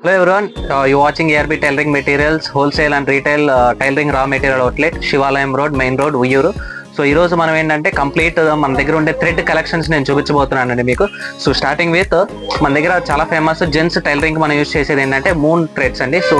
Hello everyone, you're watching ARB Tailoring Materials, Wholesale and Retail Tailoring Raw Material Outlet, Shivalayam Road, Main Road, Uyuru. So ఈరోజు మనం ఏంటంటే complete మన దగ్గర ఉండే thread collections నేను చూపించబోతున్నానండి మీకు. సో స్టార్టింగ్ విత్ మన దగ్గర చాలా ఫేమస్ జెంట్స్ టైలరింగ్ మనం యూజ్ చేసేది ఏంటంటే మూన్ థ్రెడ్స్ అండి. సో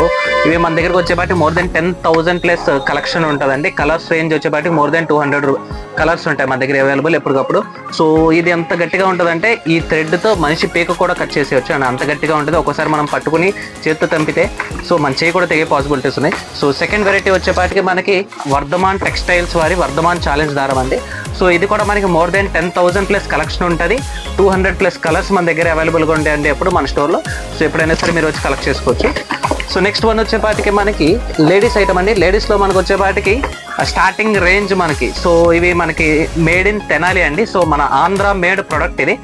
ఇవి మన దగ్గరకు వచ్చేపాటి మోర్ దెన్ 10,000 ప్లస్ కలెక్షన్ ఉంటుందండి. కలర్స్ రేంజ్ వచ్చేపాటి మోర్ దెన్ 200 కలర్స్ ఉంటాయి మన దగ్గర అవైలబుల్ ఎప్పటికప్పుడు. సో ఇది ఎంత గట్టిగా ఉంటుందంటే ఈ థ్రెడ్తో మనిషి పీక కూడా కట్ చేసేయచ్చు అండి, అంత గట్టిగా ఉంటుంది. ఒకసారి మనం పట్టుకుని చేతితో తెంపితే సో మన చేయి కూడా తెగే పాసిబిలిటీస్ ఉన్నాయి. సో సెకండ్ వెరైటీ వచ్చేపాటికి మనకి వర్ధమాన్ టెక్స్టైల్స్ వారి వర్ధమాన్ ఛాలెంజ్ దారం అండి. సో ఇది కూడా మనకి మోర్ దెన్ 10,000 ప్లస్ కలెక్షన్ ఉంటుంది. 200 ప్లస్ కలర్స్ మన దగ్గర అవైలబుల్గా ఉంటాయండి ఎప్పుడు మన స్టోర్లో. సో ఎప్పుడైనా సరే మీరు వచ్చి కలెక్ట్ చేసుకోవచ్చు. సో నెక్స్ట్ వన్ వచ్చేపాటికి మనకి లేడీస్ ఐటమ్ అండి. లేడీస్లో మనకు వచ్చేపాటికి స్టార్టింగ్ రేంజ్ మనకి సో ఇవి మనకి మేడ్ ఇన్ తెనాలి అండి. సో మన ఆంధ్ర మేడ్ ప్రొడక్ట్ ఇది.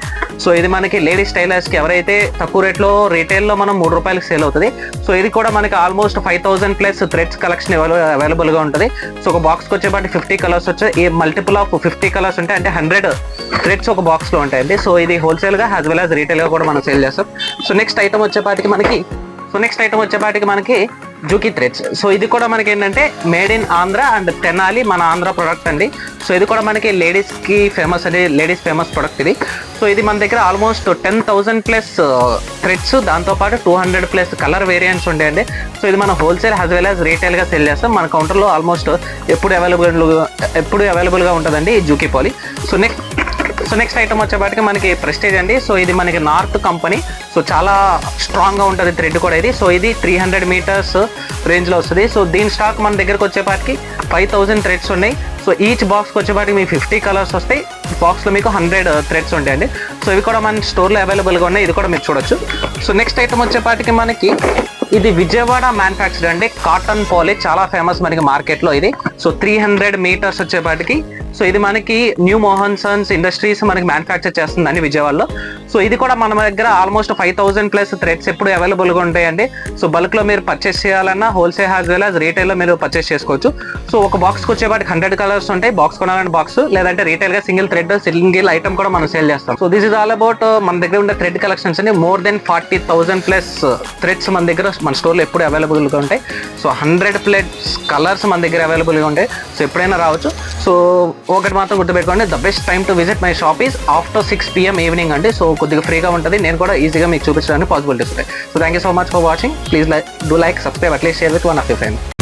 సో ఇది మనకి లేడీస్ టైలర్స్కి ఎవరైతే తక్కువ రేట్లో రీటైల్లో మనం 3 రూపాయలకి సేల్ అవుతుంది. సో ఇది కూడా మనకి ఆల్మోస్ట్ 5,000 ప్లస్ థ్రెడ్స్ కలెక్షన్ అవైలబుల్గా ఉంటుంది. సో ఒక బాక్స్కి వచ్చేపాటి 50 కలర్స్ వచ్చాయి. ఈ మల్టిపుల్ ఆఫ్ 50 కలర్స్ ఉంటాయి, అంటే 100 థ్రెడ్స్ ఒక బాక్స్లో ఉంటాయండి. సో ఇది హోల్సేల్గా యాజ్ వెల్ యాజ్ రీటైల్గా కూడా మనం సేల్ చేస్తాం. సో నెక్స్ట్ ఐటమ్ వచ్చేపాటికి మనకి జూకీ థ్రెడ్స్. సో ఇది కూడా మనకి ఏంటంటే made in Andhra and Tenali మన ఆంధ్ర ప్రొడక్ట్ అండి. సో ఇది కూడా మనకి లేడీస్కి ఫేమస్ అండి, లేడీస్ ఫేమస్ ప్రొడక్ట్ ఇది. సో ఇది మన దగ్గర ఆల్మోస్ట్ 10,000 ప్లస్ థ్రెడ్స్, దాంతోపాటు 200 ప్లస్ కలర్ వేరియంట్స్ ఉంటాయండి. సో ఇది మనం హోల్సేల్ యాజ్ వెల్ యాజ్ రీటైల్గా సెల్ చేస్తాం. మన కౌంటర్లో ఆల్మోస్ట్ ఎప్పుడు అవైలబుల్గా ఉంటుందండి ఈ జూకీ పాలి. సో నెక్స్ట్ ఐటమ్ వచ్చేపాటికి మనకి ప్రెస్టేజ్ అండి. సో ఇది మనకి నార్త్ కంపెనీ. సో చాలా స్ట్రాంగ్గా ఉంటుంది థ్రెడ్ కూడా ఇది. సో ఇది 300 మీటర్స్ రేంజ్లో వస్తుంది. సో దీని స్టాక్ మన దగ్గరకు వచ్చేపాటికి 5,000 థ్రెడ్స్ ఉన్నాయి. సో ఈచ్ బాక్స్కి వచ్చేపాటికి మీకు 50 కలర్స్ వస్తాయి. బాక్స్లో మీకు 100 థ్రెడ్స్ ఉంటాయండి. సో ఇవి కూడా మన స్టోర్లో అవైలబుల్గా ఉన్నాయి, ఇది కూడా మీరు చూడొచ్చు. సో నెక్స్ట్ ఐటమ్ వచ్చేపాటికి మనకి ఇది విజయవాడ మ్యానుఫ్యాక్చర్ అండి. కాటన్ పాలి చాలా ఫేమస్ మనకి మార్కెట్లో ఇది. సో 300 మీటర్స్ వచ్చేపాటికి సో ఇది మనకి న్యూ మోహన్ సన్స్ ఇండస్ట్రీస్ మనకి మ్యానుఫ్యాక్చర్ చేస్తుందండి విజయవాడలో. సో ఇది కూడా మన దగ్గర ఆల్మోస్ట్ 5,000 ప్లస్ థ్రెడ్స్ ఎప్పుడు అవైలబుల్గా ఉంటాయండి. సో బల్క్లో మీరు పర్చేస్ చేయాలన్నా హోల్సేల్ యాజ్ వెల్ యాజ్ రీటైల్లో మీరు పర్చేస్ చేసుకోవచ్చు. సో ఒక బాక్స్కి వచ్చేపాటికి 100 కలర్స్ ఉంటాయి. బాక్స్ కొనాలంటే బాక్స్, లేదంటే రీటైల్గా సింగిల్ ఐటమ్ కూడా మనం సేల్ చేస్తాం. So this is all about మన దగ్గర ఉండే థ్రెడ్ కలెక్షన్స్ అండి. మోర్ దెన్ 40,000 ప్లస్ థ్రెడ్స్ మన దగ్గర మన స్టోర్లో ఎప్పుడు అవైలబుల్గా ఉంటాయి. సో 100 ప్లస్ కలర్స్ మన దగ్గర అవైలబుల్గా ఉంటాయి. సో ఎప్పుడైనా రావచ్చు. సో ఒకటి మాత్రం గుర్తుపెట్టుకోండి, the best time to visit my shop is after 6 PM evening అండి. సో కొద్దిగా ఫ్రీగా ఉంటుంది, నేను కూడా ఈజీగా మీకు చూపించడానికి పాసిబిలిటీస్ ఉంటాయి. So thank you so much for watching. Please do like, subscribe, at least share with one of your friends.